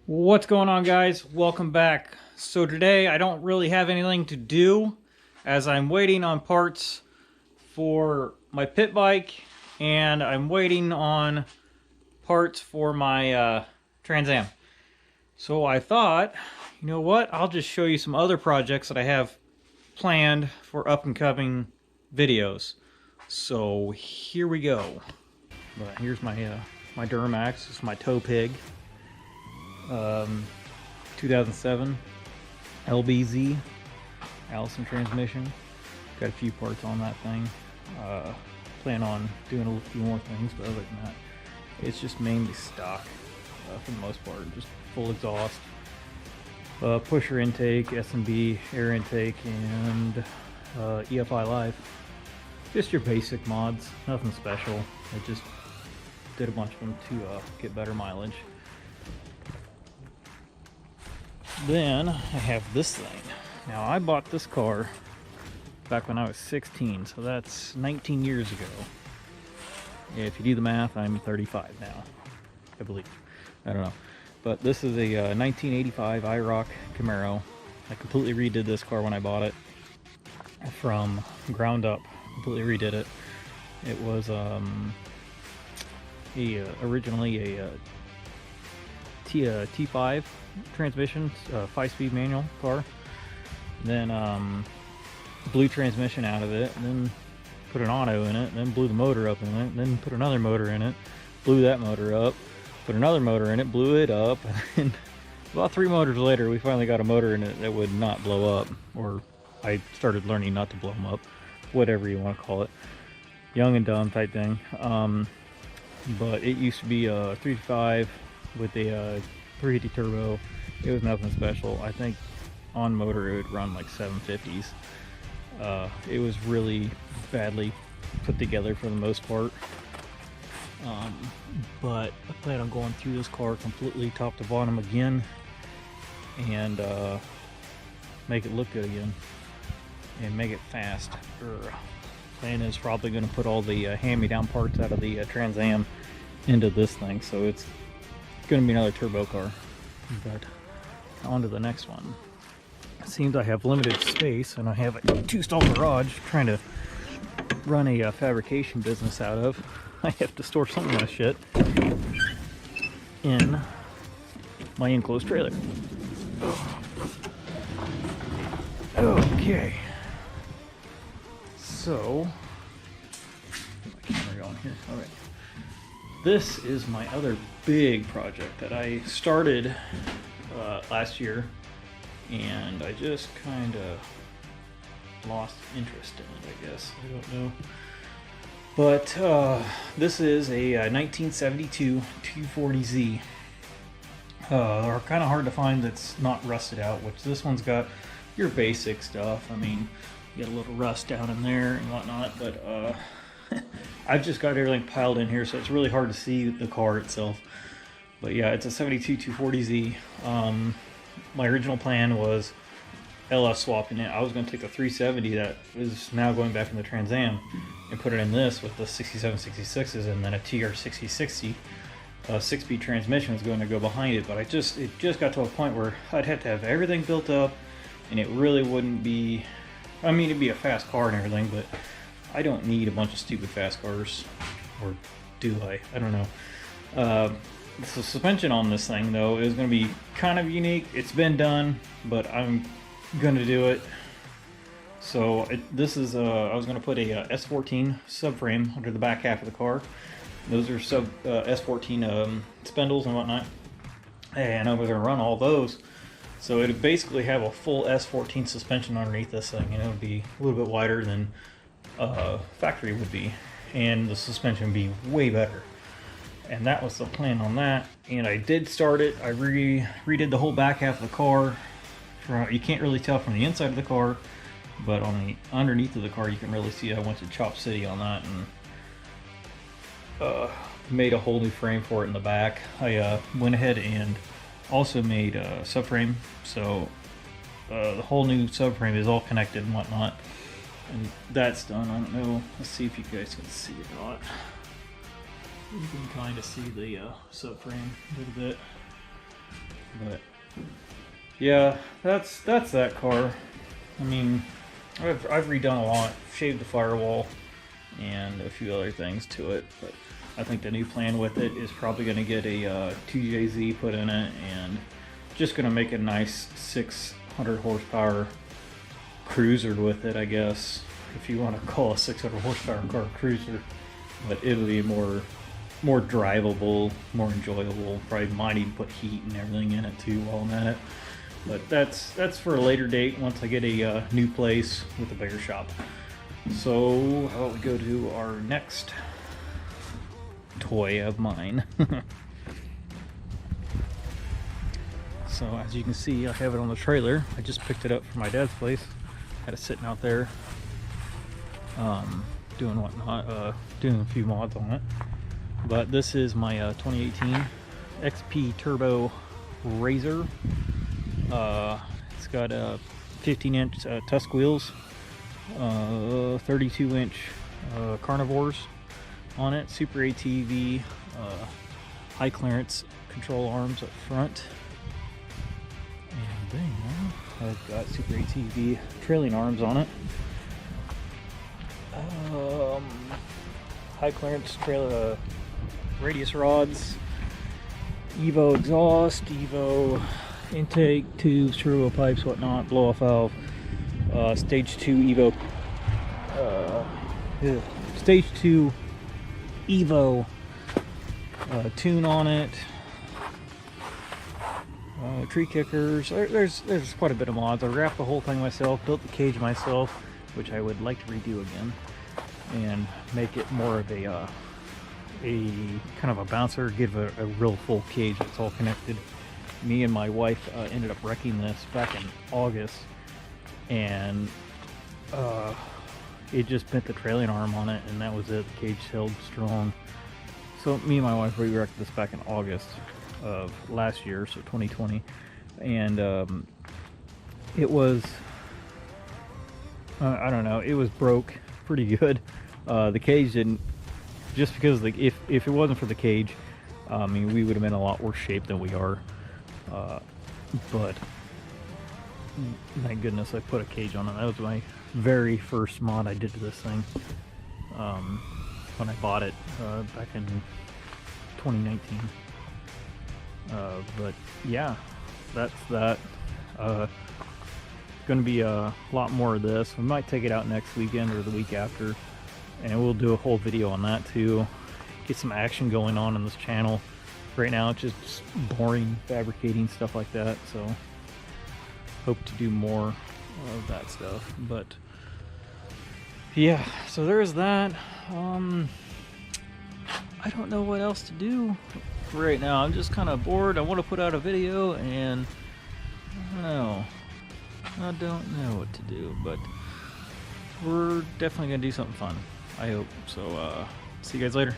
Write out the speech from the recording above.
What's going on, guys? Welcome back. So today I don't really have anything to do as I'm waiting on parts for my pit bike and I'm waiting on parts for my Trans Am. So I thought, you know what, I'll just show you some other projects that I have planned for up and coming videos. So here we go. But here's my Duramax. This is my tow pig. 2007 LBZ Allison transmission. Got a few parts on that thing. Plan on doing a few more things, but other than that, it's just mainly stock for the most part. Just full exhaust, pusher intake, S&B air intake, and EFI Live. Just your basic mods, nothing special. I just did a bunch of them to get better mileage. Then I have this thing. Now I bought this car back when I was 16, so that's 19 years ago. If you do the math, I'm 35 now, I believe. I don't know. But this is a 1985 IROC Camaro. I completely redid this car when I bought it from ground up. Completely redid it. It was originally a T5 transmission, 5-speed manual car. Then blew transmission out of it, and then put an auto in it, and then blew the motor up in it, and then put another motor in it, blew that motor up, put another motor in it, blew it up, and about 3 motors later we finally got a motor in it that would not blow up, or I started learning not to blow them up, whatever you want to call it. Young and dumb type thing. But it used to be a 3.5 with a 350 turbo. It was nothing special. I think on motor it would run like 750s. It was really badly put together for the most part. But I plan on going through this car completely top to bottom again and make it look good again and make it fast. Plan is probably going to put all the hand-me-down parts out of the Trans Am into this thing, so it's going to be another turbo car. But on to the next one. It seems I have limited space and I have a 2-stall garage trying to run a fabrication business out of. I have to store some of my shit in my enclosed trailer. Okay. So, get my camera going here. All right. This is my other big project that I started last year, and I just kind of lost interest in it, I guess. I don't know. But this is a 1972 240Z. They're kind of hard to find that's not rusted out, which this one's got your basic stuff. I mean, you get a little rust down in there and whatnot, but I've just got everything piled in here, so it's really hard to see the car itself. But yeah, it's a 72 240Z. My original plan was LS swapping it. I was going to take the 370 that is now going back in the Trans Am and put it in this with the 6766s, and then a TR6060 6-speed transmission was going to go behind it. But it just got to a point where I'd have to have everything built up, and it really wouldn't be. I mean, it'd be a fast car and everything, but I don't need a bunch of stupid fast cars, or do I? I don't know. The suspension on this thing, though, is going to be kind of unique. It's been done, but I'm going to do it. So this is I was going to put a S14 subframe under the back half of the car. Those are S14 spindles and whatnot, and I was going to run all those. So it would basically have a full S14 suspension underneath this thing, and it would be a little bit wider than factory would be, and the suspension would be way better. And that was the plan on that. And I did start it. I redid the whole back half of the car. You can't really tell from the inside of the car, but on the underneath of the car you can really see I went to Chop City on that and made a whole new frame for it in the back. I went ahead and also made a subframe, so the whole new subframe is all connected and whatnot, and that's done. I don't know, let's see if you guys can see it or not. You can kind of see the subframe a little bit. But yeah, that's that car. I mean, I've redone a lot, shaved the firewall, and a few other things to it. But I think the new plan with it is probably going to get a 2JZ put in it, and just going to make a nice 600 horsepower cruiser with it, I guess, if you want to call a 600 horsepower car a cruiser. But it'll be more drivable, more enjoyable. Probably might even put heat and everything in it too while I'm at it. But that's for a later date once I get a new place with a bigger shop. So how about we go to our next toy of mine. So as you can see, I have it on the trailer. I just picked it up from my dad's place. Had it sitting out there, doing whatnot, doing a few mods on it. But this is my 2018 XP Turbo Razor. It's got 15-inch tusk wheels, 32-inch carnivores on it, super ATV, high clearance control arms up front. And then I've got super ATV trailing arms on it. High clearance trailer radius rods, Evo exhaust, Evo intake tubes, turbo pipes, whatnot, blow off valve, stage 2 Evo, stage 2 Evo tune on it, tree kickers. There's quite a bit of mods. I wrapped the whole thing myself, built the cage myself, which I would like to redo again and make it more of a kind of a bouncer, give a real full cage that's all connected. Me and my wife ended up wrecking this back in August, and it just bent the trailing arm on it, and that was it. The cage held strong. So me and my wife re-wrecked this back in August of last year, so 2020, and it was I don't know, it was broke pretty good. The cage didn't, just because if it wasn't for the cage, I mean, we would have been in a lot worse shape than we are. But thank goodness I put a cage on it. That was my very first mod I did to this thing, when I bought it back in 2019. But yeah, that's that. Gonna be a lot more of this. We might take it out next weekend or the week after, and we'll do a whole video on that too. Get some action going on this channel. Right now it's just boring fabricating stuff like that, so hope to do more of that stuff. But yeah, so there's that. I don't know what else to do right now. I'm just kind of bored. I want to put out a video, and I don't know what to do, but we're definitely gonna do something fun, I hope. So see you guys later.